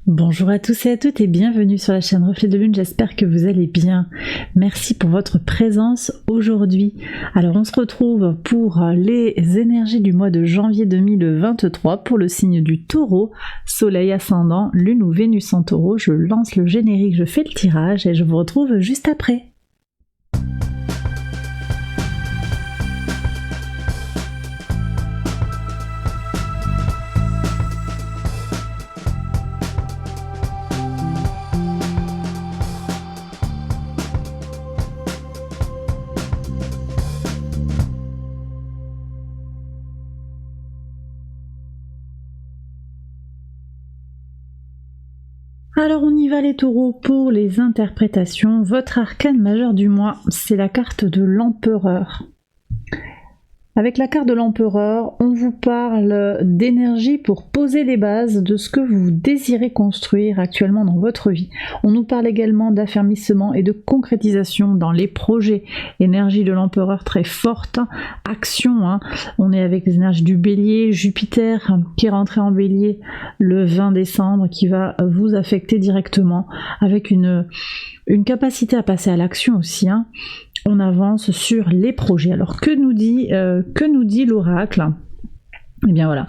Bonjour à tous et à toutes et bienvenue sur la chaîne Reflet de Lune, j'espère que vous allez bien. Merci pour votre présence aujourd'hui. Alors on se retrouve pour les énergies du mois de janvier 2023 pour le signe du Taureau, Soleil ascendant, Lune ou Vénus en Taureau. Je lance le générique, je fais le tirage et je vous retrouve juste après. Alors on y va les taureaux pour les interprétations. Votre arcane majeur du mois, c'est la carte de l'empereur. Avec la carte de l'empereur, on vous parle d'énergie pour poser les bases de ce que vous désirez construire actuellement dans votre vie. On nous parle également d'affermissement et de concrétisation dans les projets. Énergie de l'empereur très forte, action. On est avec les énergies du bélier, Jupiter qui est rentré en bélier le 20 décembre, qui va vous affecter directement avec une capacité à passer à l'action aussi. On avance sur les projets. Alors que nous dit l'oracle ? Eh bien voilà,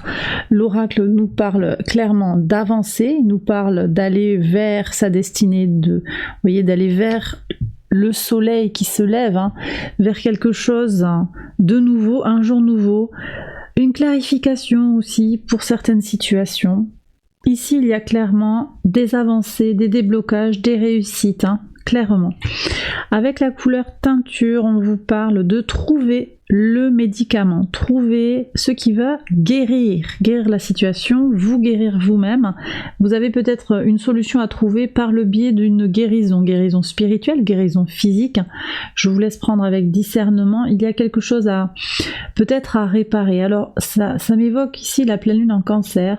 l'oracle nous parle clairement d'avancer, nous parle d'aller vers sa destinée, d'aller vers le soleil qui se lève, vers quelque chose de nouveau, un jour nouveau, une clarification aussi pour certaines situations. Ici, il y a clairement des avancées, des déblocages, des réussites, clairement. Avec la couleur teinture, on vous parle de trouver le médicament, trouver ce qui va guérir la situation, vous guérir vous-même. Vous avez peut-être une solution à trouver par le biais d'une guérison spirituelle, guérison physique. Je vous laisse prendre avec discernement. Il y a quelque chose peut-être à réparer. Alors ça m'évoque ici la pleine lune en Cancer,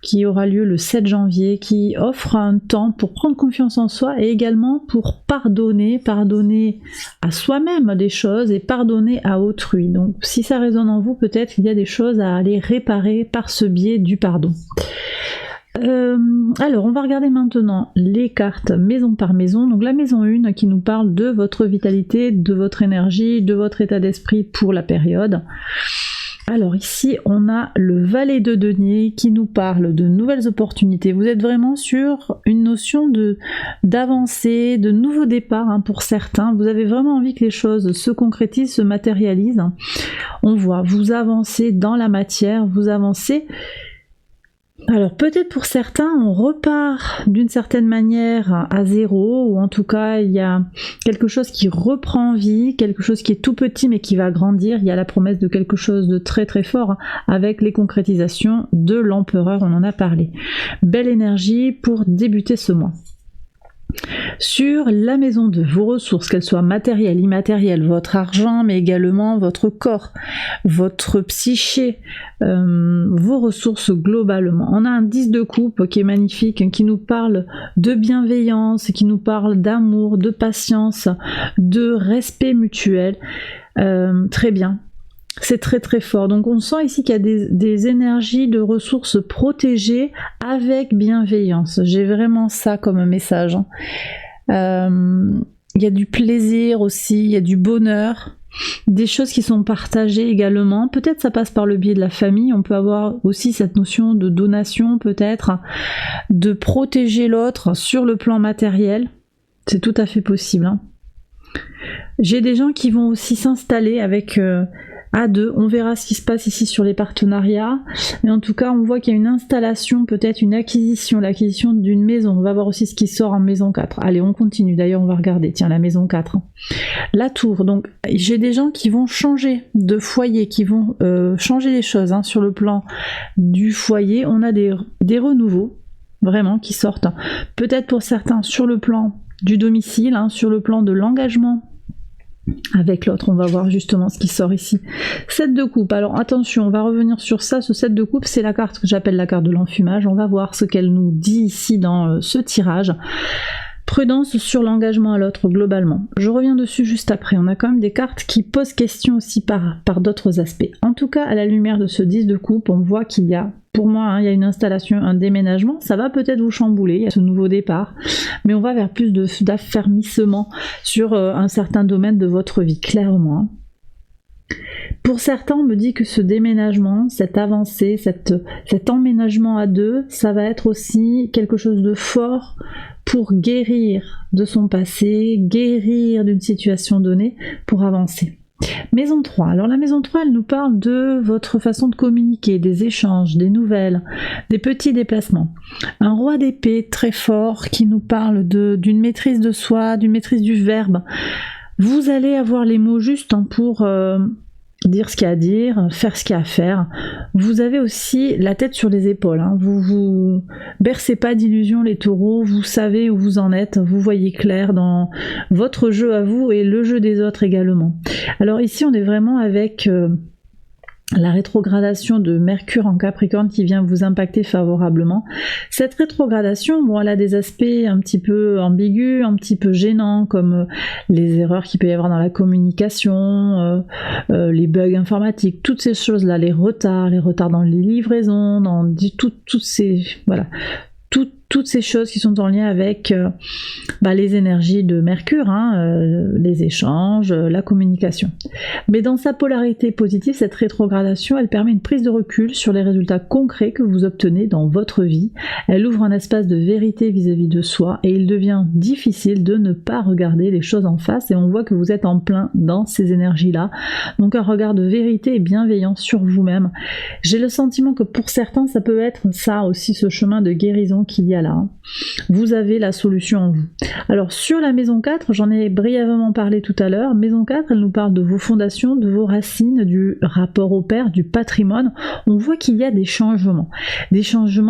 qui aura lieu le 7 janvier, qui offre un temps pour prendre confiance en soi et également pour pardonner à soi-même des choses et pardonner à autrui. Donc si ça résonne en vous, peut-être il y a des choses à aller réparer par ce biais du pardon. Alors on va regarder maintenant les cartes maison par maison. Donc la maison 1 qui nous parle de votre vitalité, de votre énergie, de votre état d'esprit pour la période. Alors ici, on a le valet de denier qui nous parle de nouvelles opportunités. Vous êtes vraiment sur une notion d'avancée, de nouveau départ pour certains. Vous avez vraiment envie que les choses se concrétisent, se matérialisent. On voit, vous avancez dans la matière, vous avancez. Alors peut-être pour certains, on repart d'une certaine manière à zéro, ou en tout cas il y a quelque chose qui reprend vie, quelque chose qui est tout petit mais qui va grandir. Il y a la promesse de quelque chose de très très fort avec les concrétisations de l'empereur, on en a parlé. Belle énergie pour débuter ce mois. Sur la maison de vos ressources, qu'elles soient matérielles, immatérielles, votre argent, mais également votre corps, votre psyché, vos ressources globalement. On a un 10 de coupe qui est magnifique, qui nous parle de bienveillance, qui nous parle d'amour, de patience, de respect mutuel. Très bien. C'est très très fort. Donc on sent ici qu'il y a des énergies de ressources protégées avec bienveillance. J'ai vraiment ça comme message. Il y a du plaisir aussi, il y a du bonheur, des choses qui sont partagées également. Peut-être ça passe par le biais de la famille. On peut avoir aussi cette notion de donation, peut-être, de protéger l'autre sur le plan matériel. C'est tout à fait possible. J'ai des gens qui vont aussi s'installer avec... à deux, on verra ce qui se passe ici sur les partenariats, mais en tout cas on voit qu'il y a une installation, peut-être une acquisition, l'acquisition d'une maison. On va voir aussi ce qui sort en maison 4. Allez, on continue, d'ailleurs on va regarder, tiens, la maison 4. La tour, donc j'ai des gens qui vont changer de foyer, qui vont changer les choses sur le plan du foyer. On a des renouveaux, vraiment, qui sortent. Peut-être pour certains sur le plan du domicile, sur le plan de l'engagement avec l'autre. On va voir justement ce qui sort ici. 7 de coupe. Alors attention, on va revenir sur ça. Ce 7 de coupe, c'est la carte que j'appelle la carte de l'enfumage. On va voir ce qu'elle nous dit ici dans ce tirage. Prudence sur l'engagement à l'autre globalement. Je reviens dessus juste après. On a quand même des cartes qui posent question aussi par d'autres aspects. En tout cas, à la lumière de ce 10 de coupe, on voit qu'il y a pour moi, hein, il y a une installation, un déménagement, ça va peut-être vous chambouler, il y a ce nouveau départ, mais on va vers plus d'affermissement sur un certain domaine de votre vie, clairement. Pour certains, on me dit que ce déménagement, cette avancée, cet emménagement à deux, ça va être aussi quelque chose de fort pour guérir de son passé, guérir d'une situation donnée, pour avancer. Maison 3. Alors la maison 3, elle nous parle de votre façon de communiquer, des échanges, des nouvelles, des petits déplacements. Un roi d'épée très fort qui nous parle d'une maîtrise de soi, d'une maîtrise du verbe. Vous allez avoir les mots justes pour dire ce qu'il y a à dire, faire ce qu'il y a à faire. Vous avez aussi la tête sur les épaules. Hein. Vous bercez pas d'illusions les taureaux, vous savez où vous en êtes, vous voyez clair dans votre jeu à vous et le jeu des autres également. Alors ici on est vraiment avec la rétrogradation de Mercure en Capricorne qui vient vous impacter favorablement. Cette rétrogradation, bon, elle a des aspects un petit peu ambigus, un petit peu gênants, comme les erreurs qu'il peut y avoir dans la communication, les bugs informatiques, toutes ces choses-là, les retards dans les livraisons, dans toutes ces... Voilà. Toutes ces choses qui sont en lien avec les énergies de Mercure, les échanges, la communication. Mais dans sa polarité positive, cette rétrogradation, elle permet une prise de recul sur les résultats concrets que vous obtenez dans votre vie. Elle ouvre un espace de vérité vis-à-vis de soi et il devient difficile de ne pas regarder les choses en face et on voit que vous êtes en plein dans ces énergies-là. Donc un regard de vérité et bienveillant sur vous-même. J'ai le sentiment que pour certains, ça peut être ça aussi, ce chemin de guérison qu'il y a là. Vous avez la solution en vous. Alors sur la maison 4, j'en ai brièvement parlé tout à l'heure. Maison 4, elle nous parle de vos fondations, de vos racines, du rapport au père, du patrimoine. On voit qu'il y a des changements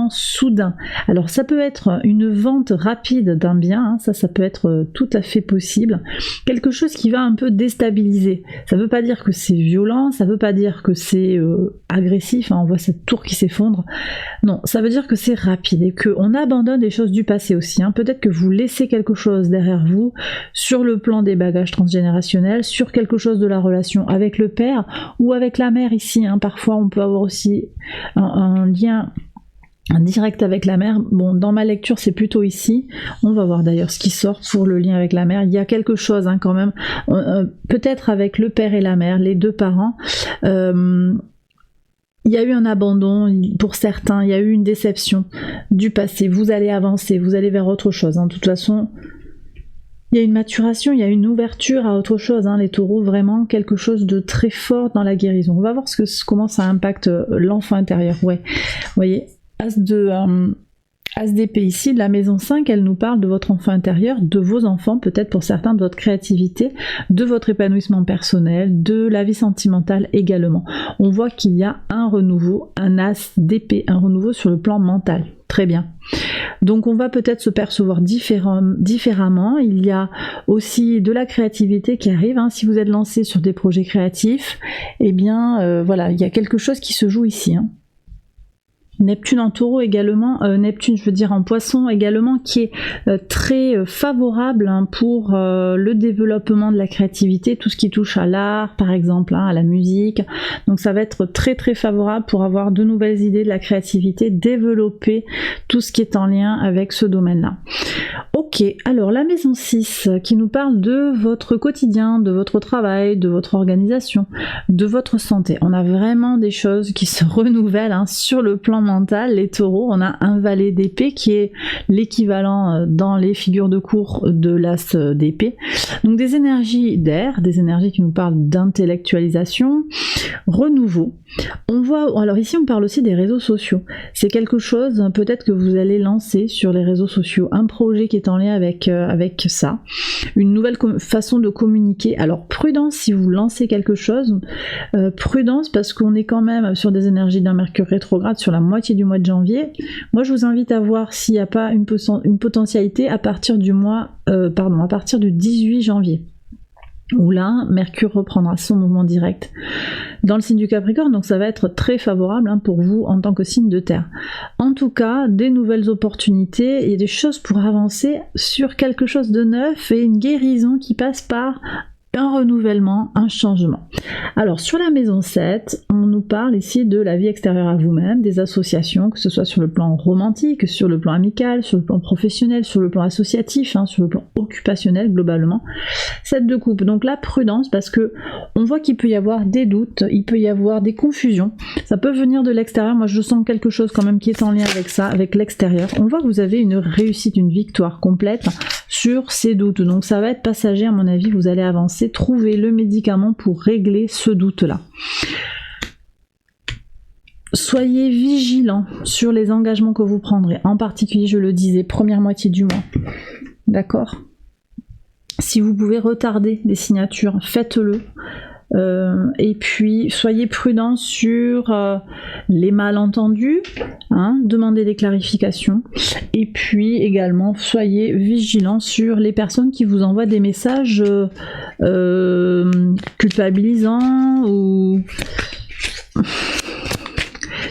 soudains. Alors ça peut être une vente rapide d'un bien, ça peut être tout à fait possible. Quelque chose qui va un peu déstabiliser. Ça ne veut pas dire que c'est violent, ça ne veut pas dire que c'est agressif, on voit cette tour qui s'effondre. Non, ça veut dire que c'est rapide et qu'on abandonne des choses du passé aussi. Peut-être que vous laissez quelque chose derrière vous sur le plan des bagages transgénérationnels, sur quelque chose de la relation avec le père ou avec la mère ici. Parfois on peut avoir aussi un lien direct avec la mère. Bon, dans ma lecture c'est plutôt ici. On va voir d'ailleurs ce qui sort pour le lien avec la mère. Il y a quelque chose quand même, peut-être avec le père et la mère, les deux parents. Il y a eu un abandon pour certains, il y a eu une déception du passé. Vous allez avancer, vous allez vers autre chose. De toute façon, il y a une maturation, il y a une ouverture à autre chose. Les taureaux, vraiment quelque chose de très fort dans la guérison. On va voir comment ça impacte l'enfant intérieur. Ouais, vous voyez, As d'épée ici, la maison 5, elle nous parle de votre enfant intérieur, de vos enfants, peut-être pour certains de votre créativité, de votre épanouissement personnel, de la vie sentimentale également. On voit qu'il y a un renouveau, un as d'épée, un renouveau sur le plan mental. Très bien. Donc on va peut-être se percevoir différemment. Il y a aussi de la créativité qui arrive. Si vous êtes lancé sur des projets créatifs, eh bien voilà, il y a quelque chose qui se joue ici. Neptune en taureau également, Neptune je veux dire en poisson également, qui est très favorable pour le développement de la créativité, tout ce qui touche à l'art par exemple, à la musique. Donc ça va être très très favorable pour avoir de nouvelles idées, de la créativité, développer tout ce qui est en lien avec ce domaine-là. Ok, alors la maison 6 qui nous parle de votre quotidien, de votre travail, de votre organisation, de votre santé. On a vraiment des choses qui se renouvellent sur le plan mental. Les taureaux, on a un valet d'épée qui est l'équivalent dans les figures de cours de l'as d'épée. Donc des énergies d'air, des énergies qui nous parlent d'intellectualisation, renouveau. On voit, alors ici on parle aussi des réseaux sociaux. C'est quelque chose peut-être que vous allez lancer sur les réseaux sociaux, un projet qui est en lien avec ça, une nouvelle façon de communiquer. Alors prudence si vous lancez quelque chose, prudence parce qu'on est quand même sur des énergies d'un Mercure rétrograde sur la moitié du mois de janvier. Moi je vous invite à voir s'il n'y a pas une potentialité à partir du 18 janvier. Où là, Mercure reprendra son mouvement direct dans le signe du Capricorne, donc ça va être très favorable pour vous en tant que signe de terre. En tout cas, des nouvelles opportunités, il y a des choses pour avancer sur quelque chose de neuf et une guérison qui passe par un renouvellement, un changement. Alors sur la maison 7, on nous parle ici de la vie extérieure à vous-même, des associations, que ce soit sur le plan romantique, sur le plan amical, sur le plan professionnel, sur le plan associatif, sur le plan occupationnel globalement. 7 de coupe, donc la prudence, parce que on voit qu'il peut y avoir des doutes, il peut y avoir des confusions, ça peut venir de l'extérieur. Moi je sens quelque chose quand même qui est en lien avec ça, avec l'extérieur. On voit que vous avez une réussite, une victoire complète sur ces doutes, donc ça va être passager à mon avis, vous allez avancer, trouver le médicament pour régler ce doute-là. Soyez vigilants sur les engagements que vous prendrez, en particulier, je le disais, première moitié du mois, d'accord? Si vous pouvez retarder des signatures, faites-le. Et puis soyez prudents sur les malentendus, demandez des clarifications, et puis également soyez vigilants sur les personnes qui vous envoient des messages culpabilisants ou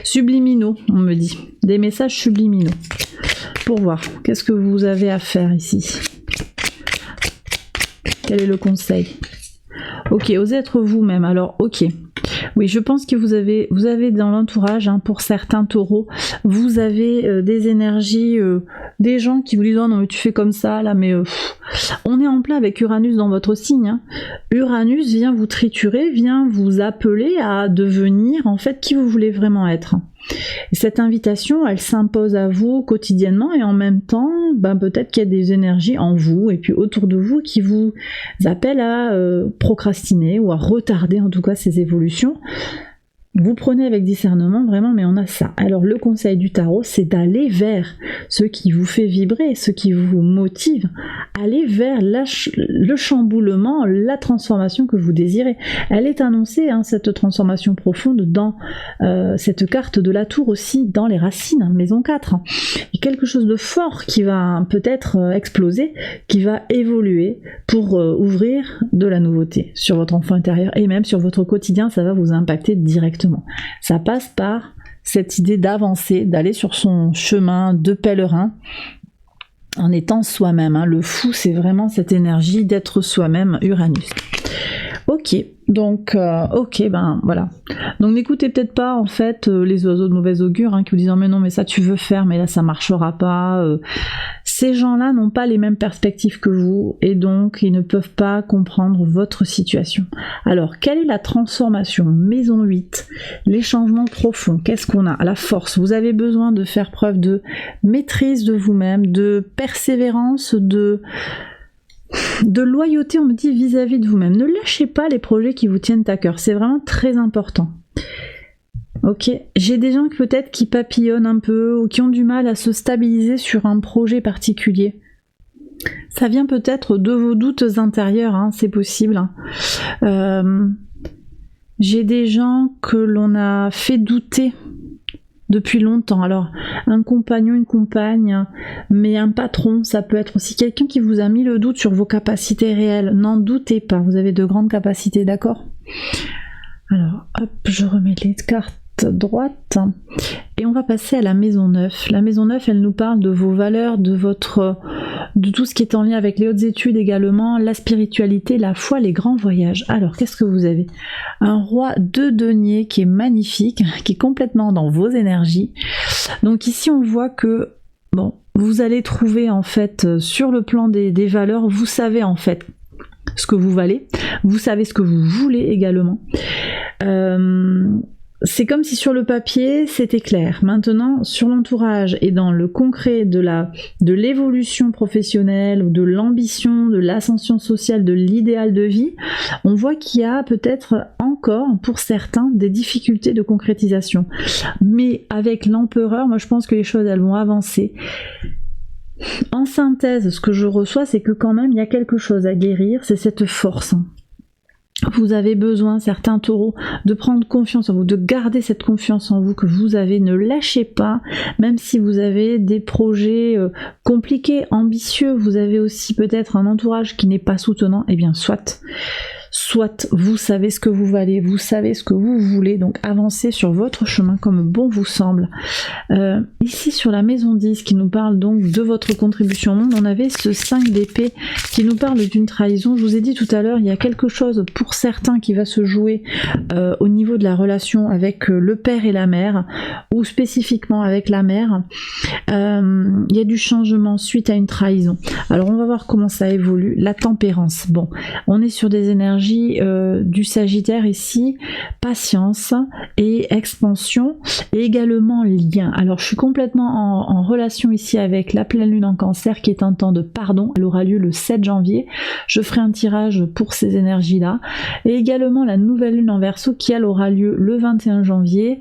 subliminaux, on me dit, des messages subliminaux, pour voir qu'est-ce que vous avez à faire ici. Quel est le conseil? Ok, osez être vous-même. Alors, ok. Oui, je pense que vous avez dans l'entourage, pour certains taureaux, vous avez des énergies, des gens qui vous disent oh non mais tu fais comme ça là, mais on est en plein avec Uranus dans votre signe. Uranus vient vous triturer, vient vous appeler à devenir en fait qui vous voulez vraiment être. Et cette invitation, elle s'impose à vous quotidiennement et en même temps, peut-être qu'il y a des énergies en vous et puis autour de vous qui vous appellent à procrastiner ou à retarder en tout cas ces évolutions. Vous prenez avec discernement vraiment, mais on a ça. Alors le conseil du tarot, c'est d'aller vers ce qui vous fait vibrer, ce qui vous motive, aller vers le chamboulement, la transformation que vous désirez. Elle est annoncée, cette transformation profonde, dans cette carte de la tour aussi, dans les racines, maison 4. Il y a quelque chose de fort qui va peut-être exploser, qui va évoluer pour ouvrir de la nouveauté sur votre enfant intérieur et même sur votre quotidien, ça va vous impacter directement. Ça passe par cette idée d'avancer, d'aller sur son chemin de pèlerin en étant soi-même. Le fou, c'est vraiment cette énergie d'être soi-même, Uranus. Ok, donc voilà. Donc n'écoutez peut-être pas en fait les oiseaux de mauvais augure qui vous disent mais non mais ça tu veux faire mais là ça marchera pas. Ces gens-là n'ont pas les mêmes perspectives que vous et donc ils ne peuvent pas comprendre votre situation. Alors quelle est la transformation? Maison 8, les changements profonds, qu'est-ce qu'on a? La force, vous avez besoin de faire preuve de maîtrise de vous-même, de persévérance, de loyauté, on me dit, vis-à-vis de vous-même. Ne lâchez pas les projets qui vous tiennent à cœur, c'est vraiment très important. Ok, j'ai des gens peut-être qui papillonnent un peu ou qui ont du mal à se stabiliser sur un projet particulier. Ça vient peut-être de vos doutes intérieurs, c'est possible. J'ai des gens que l'on a fait douter depuis longtemps. Alors, un compagnon, une compagne, mais un patron, ça peut être aussi quelqu'un qui vous a mis le doute sur vos capacités réelles. N'en doutez pas, vous avez de grandes capacités, d'accord? Alors, hop, je remets les cartes droite et on va passer à la maison 9. La maison 9, elle nous parle de vos valeurs, de tout ce qui est en lien avec les hautes études également, la spiritualité, la foi, les grands voyages. Alors qu'est-ce que vous avez? Un roi de denier qui est magnifique, qui est complètement dans vos énergies. Donc ici on voit que vous allez trouver en fait sur le plan des valeurs, vous savez en fait ce que vous valez, vous savez ce que vous voulez également. C'est comme si sur le papier c'était clair. Maintenant, sur l'entourage et dans le concret de l'évolution professionnelle ou de l'ambition, de l'ascension sociale, de l'idéal de vie, on voit qu'il y a peut-être encore pour certains des difficultés de concrétisation. Mais avec l'empereur, moi je pense que les choses elles vont avancer. En synthèse, ce que je reçois, c'est que quand même il y a quelque chose à guérir, c'est cette force. Vous avez besoin, certains taureaux, de prendre confiance en vous, de garder cette confiance en vous que vous avez. Ne lâchez pas, même si vous avez des projets compliqués, ambitieux, vous avez aussi peut-être un entourage qui n'est pas soutenant, eh bien soit. soit vous savez ce que vous valez, vous savez ce que vous voulez, donc avancez sur votre chemin comme bon vous semble. Ici sur la maison 10 qui nous parle donc de votre contribution au monde, on avait ce 5 d'épée qui nous parle d'une trahison. Je vous ai dit tout à l'heure, il y a quelque chose pour certains qui va se jouer au niveau de la relation avec le père et la mère, ou spécifiquement avec la mère. Il y a du changement suite à une trahison. Alors on va voir comment ça évolue. La tempérance, bon, on est sur des énergies du Sagittaire ici, patience et expansion, et également lien. Alors je suis complètement en relation ici avec la pleine lune en Cancer qui est un temps de pardon. Elle aura lieu le 7 janvier. Je ferai un tirage pour ces énergies là, et également la nouvelle lune en Verseau qui elle aura lieu le 21 janvier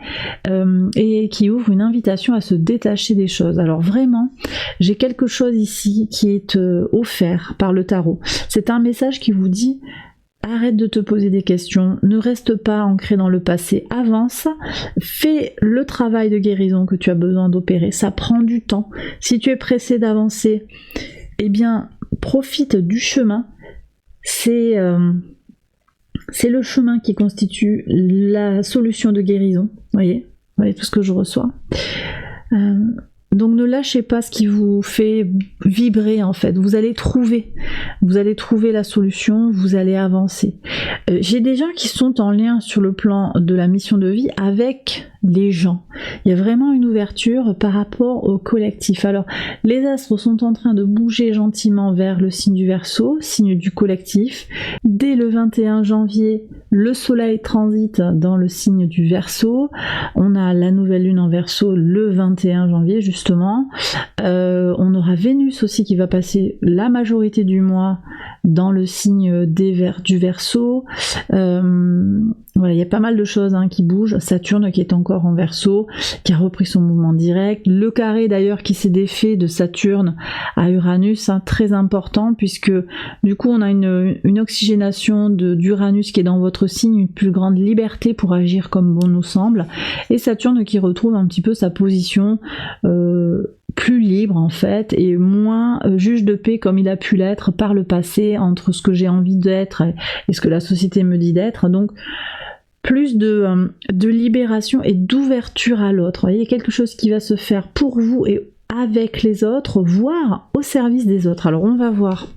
et qui ouvre une invitation à se détacher des choses. Alors vraiment, j'ai quelque chose ici qui est offert par le tarot. C'est un message qui vous dit: arrête de te poser des questions, ne reste pas ancré dans le passé, avance, fais le travail de guérison que tu as besoin d'opérer, ça prend du temps. Si tu es pressé d'avancer, eh bien profite du chemin. C'est le chemin qui constitue la solution de guérison. Vous voyez tout ce que je reçois. Donc ne lâchez pas ce qui vous fait vibrer en fait. Vous allez trouver la solution, vous allez avancer. J'ai des gens qui sont en lien sur le plan de la mission de vie avec les gens. Il y a vraiment une ouverture par rapport au collectif. Alors les astres sont en train de bouger gentiment vers le signe du Verseau, signe du collectif. Dès le 21 janvier, le soleil transite dans le signe du Verseau. On a la nouvelle lune en Verseau le 21 janvier justement. On aura Vénus aussi qui va passer la majorité du mois dans le signe du Verseau. Voilà, il y a pas mal de choses qui bougent. Saturne qui est encore en Verseau, qui a repris son mouvement direct. Le carré d'ailleurs qui s'est défait de Saturne à Uranus, très important, puisque du coup on a une oxygénation d'Uranus qui est dans votre signe, une plus grande liberté pour agir comme bon nous semble, et Saturne qui retrouve un petit peu sa position plus libre en fait, et moins juge de paix comme il a pu l'être par le passé, entre ce que j'ai envie d'être et ce que la société me dit d'être. Donc plus de libération et d'ouverture à l'autre. Il y a quelque chose qui va se faire pour vous et avec les autres, voire au service des autres. Alors on va voir.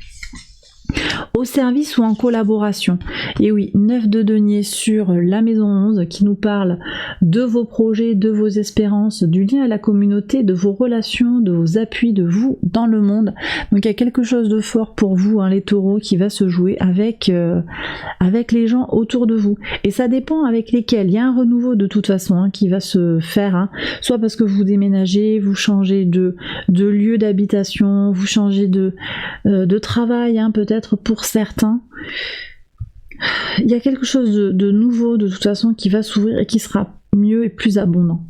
Au service ou en collaboration. Et oui, 9 de denier sur la maison 11 qui nous parle de vos projets, de vos espérances, du lien à la communauté, de vos relations, de vos appuis, de vous dans le monde. Donc il y a quelque chose de fort pour vous, les taureaux, qui va se jouer avec les gens autour de vous. Et ça dépend avec lesquels. Il y a un renouveau de toute façon qui va se faire, soit parce que vous déménagez, vous changez de lieu d'habitation, vous changez de travail, peut-être pour certains. Il y a quelque chose de nouveau de toute façon qui va s'ouvrir et qui sera mieux et plus abondant.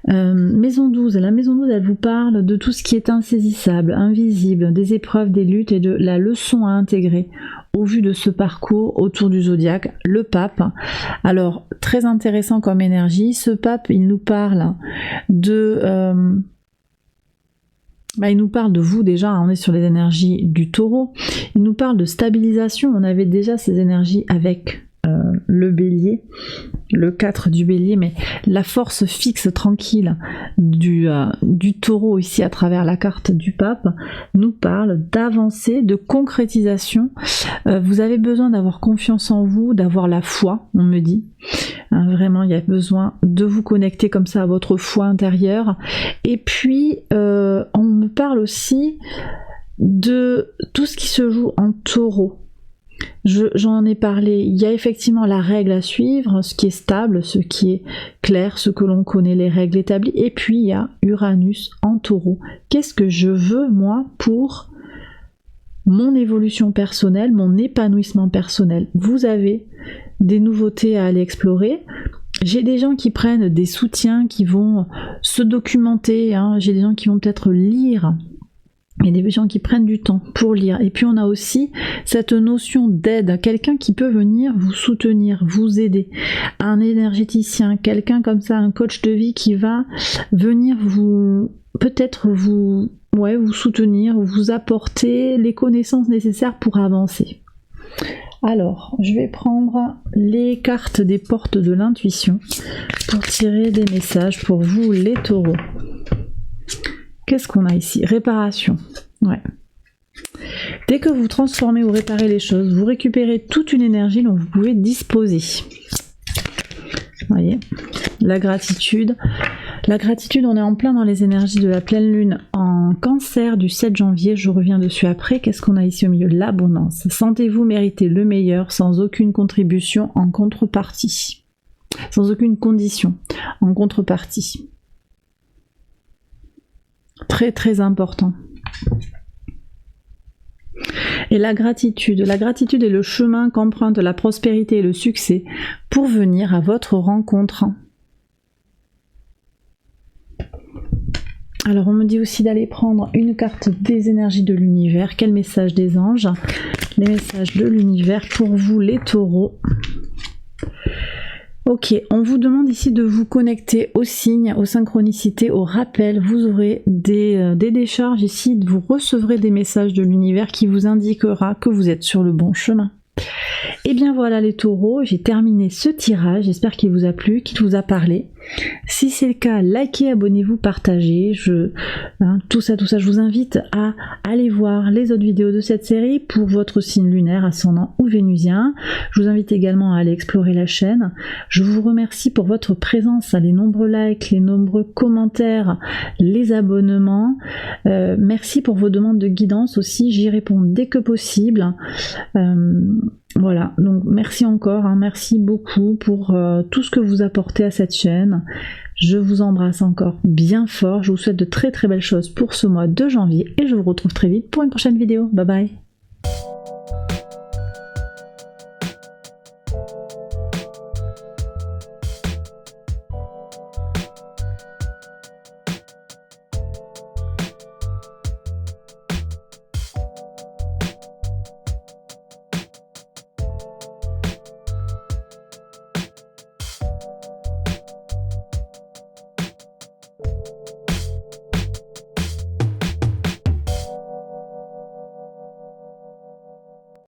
Maison 12, la maison 12 elle vous parle de tout ce qui est insaisissable, invisible, des épreuves, des luttes et de la leçon à intégrer au vu de ce parcours autour du zodiaque, le pape. Alors très intéressant comme énergie, ce pape il nous parle il nous parle de vous déjà, on est sur les énergies du taureau, il nous parle de stabilisation, on avait déjà ces énergies avec le bélier, le 4 du bélier, mais la force fixe, tranquille du taureau ici à travers la carte du pape nous parle d'avancée, de concrétisation. Vous avez besoin d'avoir confiance en vous, d'avoir la foi, on me dit. Vraiment, il y a besoin de vous connecter comme ça à votre foi intérieure. Et puis, on me parle aussi de tout ce qui se joue en taureau. J'en ai parlé, il y a effectivement la règle à suivre, ce qui est stable, ce qui est clair, ce que l'on connaît, les règles établies, et puis il y a Uranus en taureau. Qu'est-ce que je veux moi pour mon évolution personnelle, mon épanouissement personnel? Vous avez des nouveautés à aller explorer. J'ai des gens qui prennent des soutiens, qui vont se documenter, j'ai des gens qui vont peut-être lire. Il y a des gens qui prennent du temps pour lire. Et puis on a aussi cette notion d'aide, quelqu'un qui peut venir vous soutenir, vous aider, un énergéticien, quelqu'un comme ça, un coach de vie qui va venir peut-être vous soutenir, vous apporter les connaissances nécessaires pour avancer. Alors, je vais prendre les cartes des portes de l'intuition pour tirer des messages pour vous les taureaux. Qu'est-ce qu'on a ici? Réparation. Ouais. Dès que vous transformez ou réparez les choses, vous récupérez toute une énergie dont vous pouvez disposer. Vous voyez? La gratitude. La gratitude, on est en plein dans les énergies de la pleine lune en Cancer du 7 janvier. Je reviens dessus après. Qu'est-ce qu'on a ici au milieu? L'abondance. Sentez-vous mériter le meilleur sans aucune contribution en contrepartie. Sans aucune condition en contrepartie. Très très important. Et la gratitude est le chemin qu'emprunte la prospérité et le succès pour venir à votre rencontre. Alors on me dit aussi d'aller prendre une carte des énergies de l'univers. Quel message des anges? Les messages de l'univers pour vous les taureaux. Ok, on vous demande ici de vous connecter aux signes, aux synchronicités, aux rappels. Vous aurez des décharges ici, vous recevrez des messages de l'univers qui vous indiquera que vous êtes sur le bon chemin. Et bien voilà les taureaux, j'ai terminé ce tirage, j'espère qu'il vous a plu, qu'il vous a parlé. Si c'est le cas, likez, abonnez-vous, partagez, tout ça, je vous invite à aller voir les autres vidéos de cette série pour votre signe lunaire, ascendant ou vénusien. Je vous invite également à aller explorer la chaîne. Je vous remercie pour votre présence, les nombreux likes, les nombreux commentaires, les abonnements. Merci pour vos demandes de guidance aussi, j'y réponds dès que possible. Voilà, donc merci encore, merci beaucoup pour tout ce que vous apportez à cette chaîne. Je vous embrasse encore bien fort, je vous souhaite de très très belles choses pour ce mois de janvier et je vous retrouve très vite pour une prochaine vidéo. Bye bye.